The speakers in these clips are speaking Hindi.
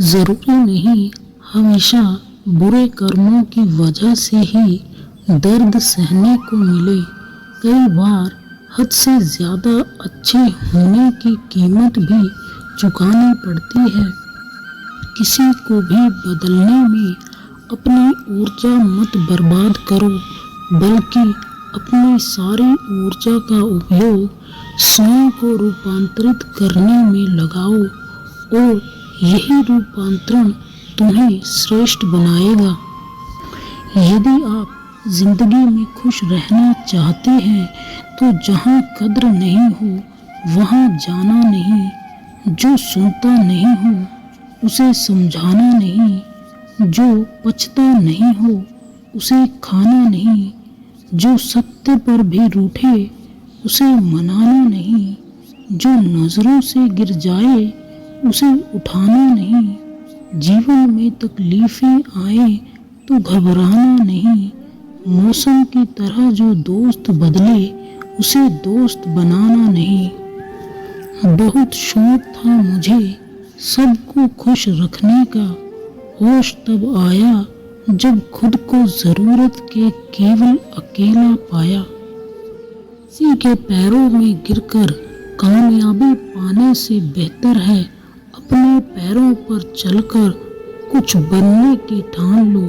जरूरी नहीं हमेशा बुरे कर्मों की वजह से ही दर्द सहने को मिले। कई बार हद से ज्यादा अच्छे होने की कीमत भी चुकानी पड़ती है। किसी को भी बदलने में अपनी ऊर्जा मत बर्बाद करो, बल्कि अपनी सारी ऊर्जा का उपयोग स्वयं को रूपांतरित करने में लगाओ और यही रूपांतरण तुम्हें श्रेष्ठ बनाएगा। यदि आप जिंदगी में खुश रहना चाहते हैं तो जहाँ कद्र नहीं हो वहाँ जाना नहीं, जो सुनता नहीं हो उसे समझाना नहीं, जो पचता नहीं हो उसे खाना नहीं, जो सत्य पर भी रूठे उसे मनाना नहीं, जो नजरों से गिर जाए उसे उठाना नहीं। जीवन में तकलीफें आए तो घबराना नहीं, मौसम की तरह जो दोस्त बदले उसे दोस्त बनाना नहीं। बहुत शौक था मुझे सबको खुश रखने का, होश तब आया जब खुद को जरूरत के केवल अकेला पाया। किसी के पैरों में गिरकर कामयाबी पाने से बेहतर है अपने पैरों पर चलकर कुछ बनने की ठान लो।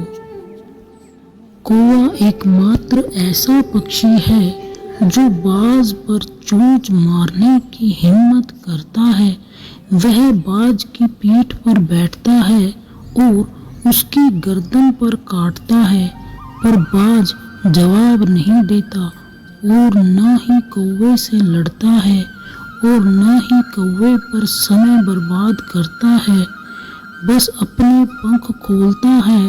कौवा एकमात्र ऐसा पक्षी है जो बाज पर चोंच मारने की हिम्मत करता है। वह बाज की पीठ पर बैठता है और उसकी गर्दन पर काटता है, पर बाज जवाब नहीं देता और न ही कौवे से लड़ता है और न ही कौवे पर समय बर्बाद करता है। बस अपने पंख खोलता है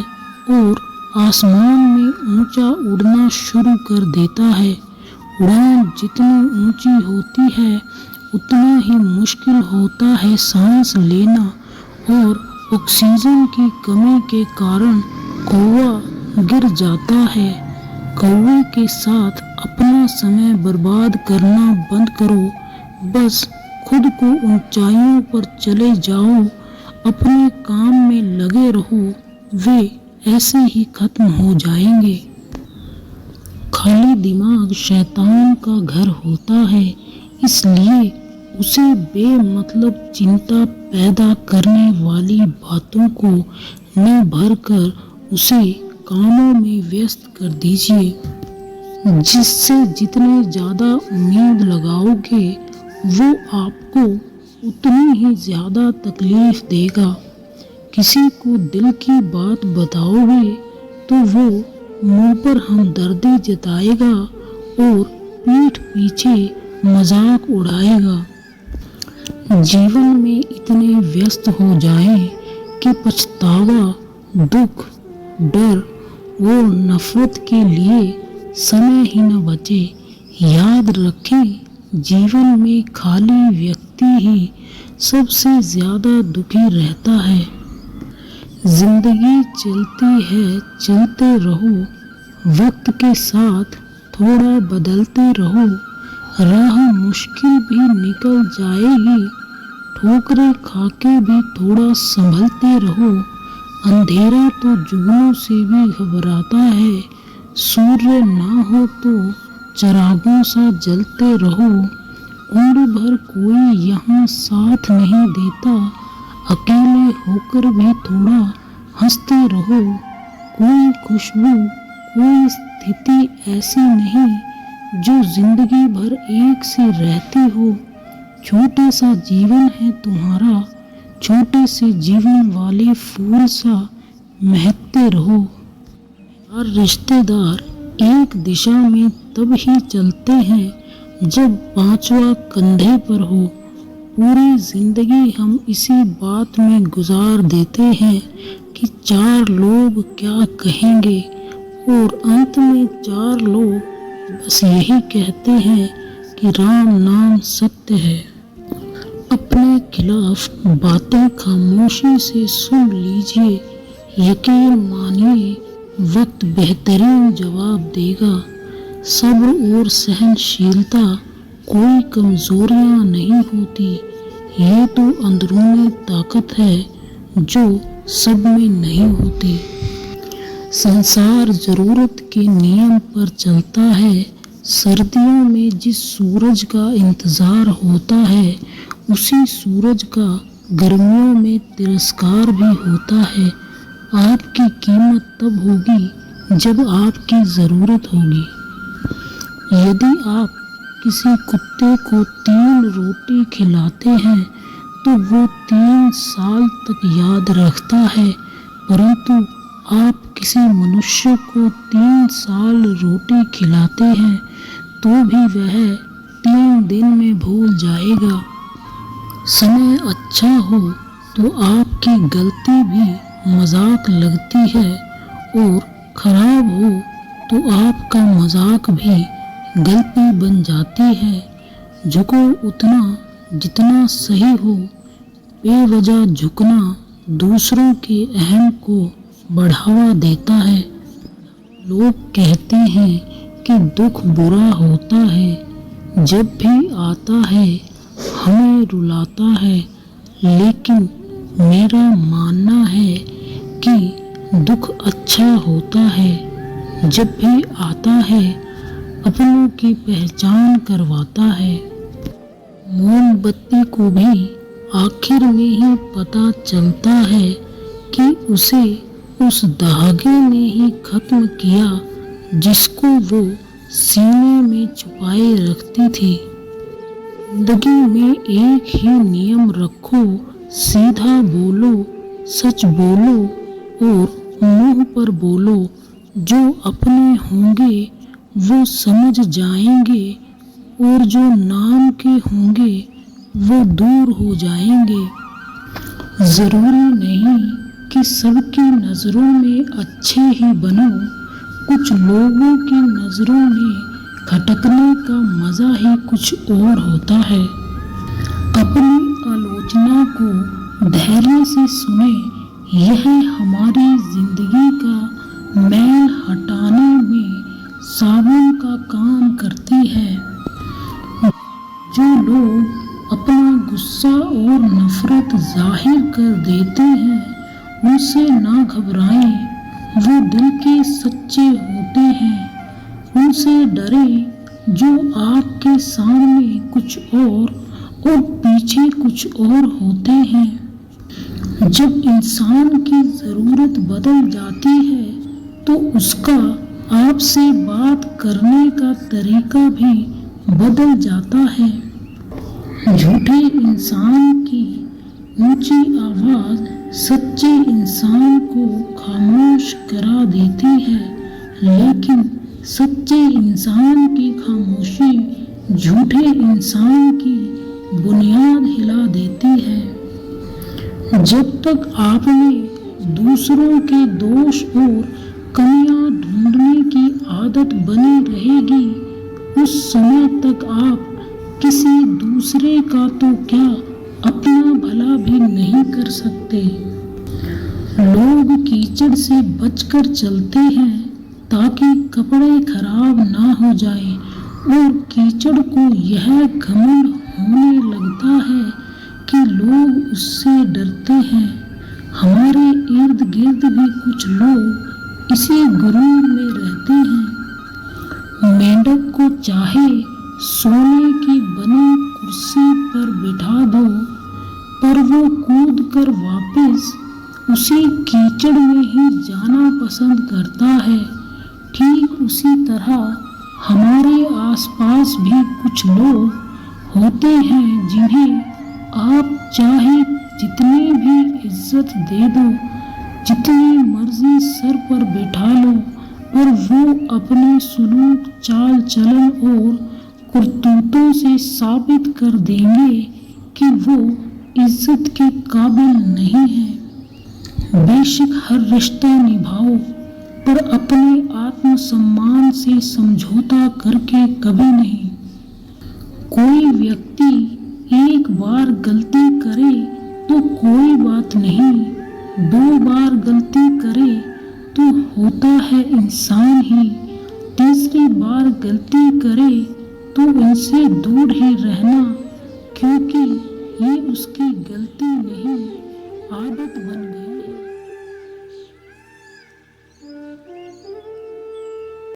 और आसमान में ऊंचा उड़ना शुरू कर देता है। उड़ान जितनी ऊंची होती है उतना ही मुश्किल होता है सांस लेना और ऑक्सीजन की कमी के कारण कौवा गिर जाता है। कौवे के साथ अपना समय बर्बाद करना बंद करो, बस खुद को ऊंचाइयों पर चले जाओ, अपने काम में लगे रहो, वे ऐसे ही खत्म हो जाएंगे। खाली दिमाग शैतान का घर होता है, इसलिए उसे बेमतलब चिंता पैदा करने वाली बातों को न भरकर उसे कामों में व्यस्त कर दीजिए। जिससे जितने ज़्यादा उम्मीद लगाओगे वो आपको उतनी ही ज़्यादा तकलीफ देगा। किसी को दिल की बात बताओगे तो वो मुंह पर हमदर्दी जताएगा और पीठ पीछे मजाक उड़ाएगा। जीवन में इतने व्यस्त हो जाएं कि पछतावा, दुख, डर और नफरत के लिए समय ही न बचे। याद रखें, जीवन में खाली व्यक्ति ही सबसे ज़्यादा दुखी रहता है। जिंदगी चलती है, चलते रहो, वक्त के साथ थोड़ा बदलते रहो। राह मुश्किल भी निकल जाएगी, ठोकरें खाके भी थोड़ा संभलते रहो। अंधेरा तो जुगनों से भी घबराता है, सूर्य ना हो तो चिरागों सा जलते रहो। उम्र भर कोई यहाँ साथ नहीं देता, अकेले होकर भी थोड़ा हंसते रहो। कोई खुशबू, कोई स्थिति ऐसी नहीं जो जिंदगी भर एक सी रहती हो। छोटा सा जीवन है तुम्हारा, छोटे से जीवन वाले फूल सा महकते रहो। हर रिश्तेदार एक दिशा में तब ही चलते हैं जब पांचवा कंधे पर हो। पूरी जिंदगी हम इसी बात में गुजार देते हैं कि 4 लोग क्या कहेंगे, और अंत में 4 लोग बस यही कहते हैं कि राम नाम सत्य है। अपने खिलाफ बातें खामोशी से सुन लीजिए, यकीन मानिए वक्त बेहतरीन जवाब देगा। सब्र और सहनशीलता कोई कमजोरियां नहीं होती, ये तो अंदरूनी ताकत है जो सब में नहीं होते। संसार जरूरत के नियम पर चलता है। सर्दियों में जिस सूरज का इंतजार होता है, उसी सूरज का गर्मियों में तिरस्कार भी होता है। आपकी कीमत तब होगी जब आपकी ज़रूरत होगी। यदि आप किसी कुत्ते को 3 रोटी खिलाते हैं तो वो 3 साल तक याद रखता है, परंतु आप किसी मनुष्य को 3 साल रोटी खिलाते हैं तो भी वह 3 दिन में भूल जाएगा। समय अच्छा हो तो आपकी गलती भी मजाक लगती है, और खराब हो तो आपका मजाक भी गलती बन जाती है। झुको उतना जितना सही हो। बेवजह झुकना दूसरों के अहम को बढ़ावा देता है। लोग कहते हैं कि दुख बुरा होता है, जब भी आता है हमें रुलाता है, लेकिन मेरा मानना है कि दुख अच्छा होता है, जब भी आता है अपनों की पहचान करवाता है। मोमबत्ती को भी आखिर में ही पता चलता है कि उसे उस धागे ने ही खत्म किया जिसको वो सीने में छुपाए रखती थी। जिंदगी में एक ही नियम रखो, सीधा बोलो, सच बोलो और मुंह पर बोलो। जो अपने होंगे वो समझ जाएंगे, और जो नाम के होंगे वो दूर हो जाएंगे। ज़रूरी नहीं कि सबकी नज़रों में अच्छे ही बनो। कुछ लोगों की नज़रों में खटकने का मज़ा ही कुछ और होता है। अपनी आलोचना को धैर्य से सुने। यह हमारी जिंदगी का मैल हटाने में साबुन का काम करती है। जो लोग अपना गुस्सा और नफरत जाहिर कर देते हैं, उनसे ना घबराएं। वो दिल के सच्चे होते हैं। उनसे डरें जो आपके सामने कुछ और पीछे कुछ और होते हैं। जब इंसान की ज़रूरत बदल जाती है तो उसका आपसे बात करने का तरीका भी बदल जाता है। झूठे इंसान की ऊंची आवाज़ सच्चे इंसान को खामोश करा देती है, लेकिन सच्चे इंसान की खामोशी झूठे इंसान की बुनियाद हिला देती है। जब तक आप में दूसरों के दोष और कमियां ढूंढने की आदत बनी रहेगी, उस समय तक आप किसी दूसरे का तो क्या अपना भला भी नहीं कर सकते। लोग कीचड़ से बचकर चलते हैं ताकि कपड़े खराब ना हो जाए, और कीचड़ को यह घमंड होने लगता है कि लोग उससे डरते हैं। हमारे इर्द गिर्द भी कुछ लोग इसी गुरूर में रहते हैं। मेंढक को चाहे सोने की बनी कुर्सी पर बिठा दो, पर वो कूद कर वापस उसी कीचड़ में ही जाना पसंद करता है। ठीक उसी तरह हमारे आसपास भी कुछ लोग होते हैं जिन्हें आप चाहे जितनी भी इज्जत दे दो, जितनी मर्जी सर पर बिठा लो, और वो अपने सुलूक, चाल चलन और करतूतों से साबित कर देंगे कि वो इज्जत के काबिल नहीं है। बेशक हर रिश्ता निभाओ, पर अपने आत्मसम्मान से समझौता करके कभी नहीं। कोई व्यक्ति एक बार गलती करे तो कोई बात नहीं, 2 बार गलती करे तो होता है इंसान ही, तीसरी बार गलती करे तो इनसे दूर ही रहना, क्योंकि ये उसकी गलती नहीं, आदत बन गई।